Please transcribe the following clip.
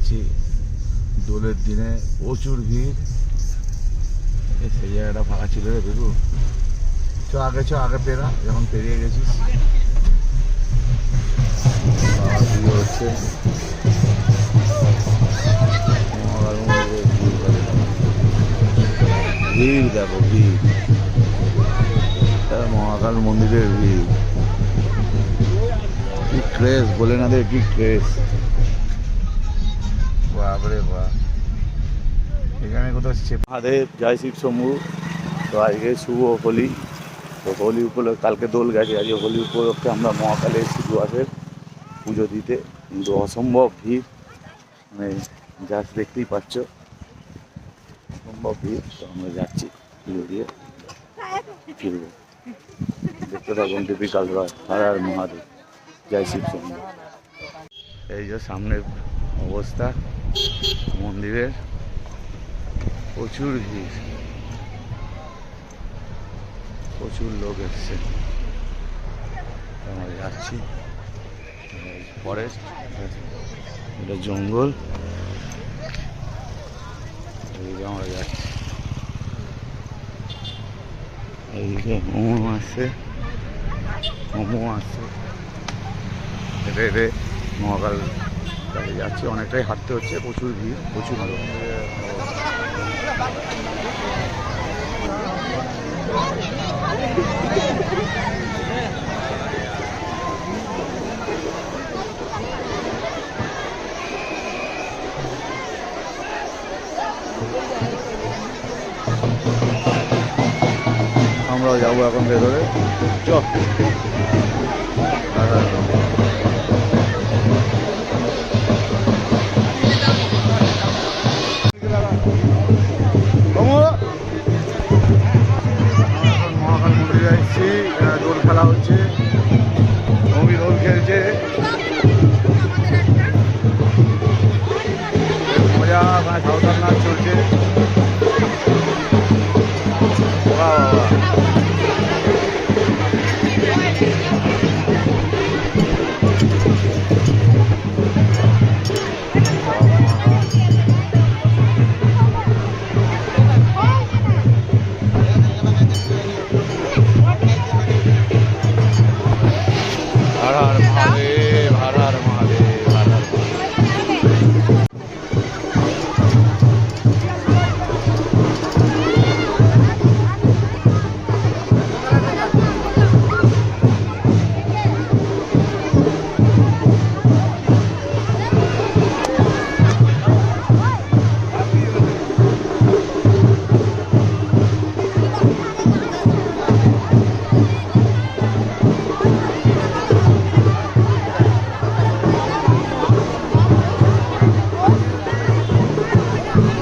যাচ্ছি দোলের দিনে, প্রচুর ভিড়। সেই জায়গাটা ফাঁকা ছিল রে দেখু, আগে পেরা, যখন পেরিয়ে গেছিস ভিড় হচ্ছে। ভিড় দেখো, ভিড়, মহাকাল মন্দিরের ভিড়, কি ক্রেজ বলে না দে, কি ক্রেজ, বাপরে বাপ। এখানে কোথাও মহাদেব, জয় শিব শম্ভু। তো আজকে শুভ হোলি, তো হোলি উপলক্ষে কালকে দোল গেছে, আজকে হোলি উপলক্ষে আমরা মহাকালে এসেছি দুয়ারের পুজো দিতে। কিন্তু অসম্ভব ভিড়, মানে জাস্ট দেখতেই পাচ্ছ, অসম্ভব ভিড়। তো আমরা যাচ্ছি পুজো দিয়ে ফিরবো। দেখতে থাকুন দীপিকাল রয়, হর হর মহাদেব, জয় শিব শম্ভু। এই যে সামনের অবস্থা মন্দিরের, প্রচুর ভিড়, প্রচুর লোক এসছে। আমরা যাচ্ছি, ফরেস্ট, এটা জঙ্গল, এইদিকে আমরা যাচ্ছি। এইদিকে মোমো আসছে, হেঁটে মহাকাল কাছে যাচ্ছি। অনেকটাই হাঁটতে হচ্ছে, প্রচুর ভিড়, প্রচুর লোক। আমরাও যাবো এখন ভেতরে, চ। মহাকাল মন্দিরে আসছি, দোল খেলা হচ্ছে, রবি দোল খেলছে, মজা, সাঁওতাল নাচ চলছে।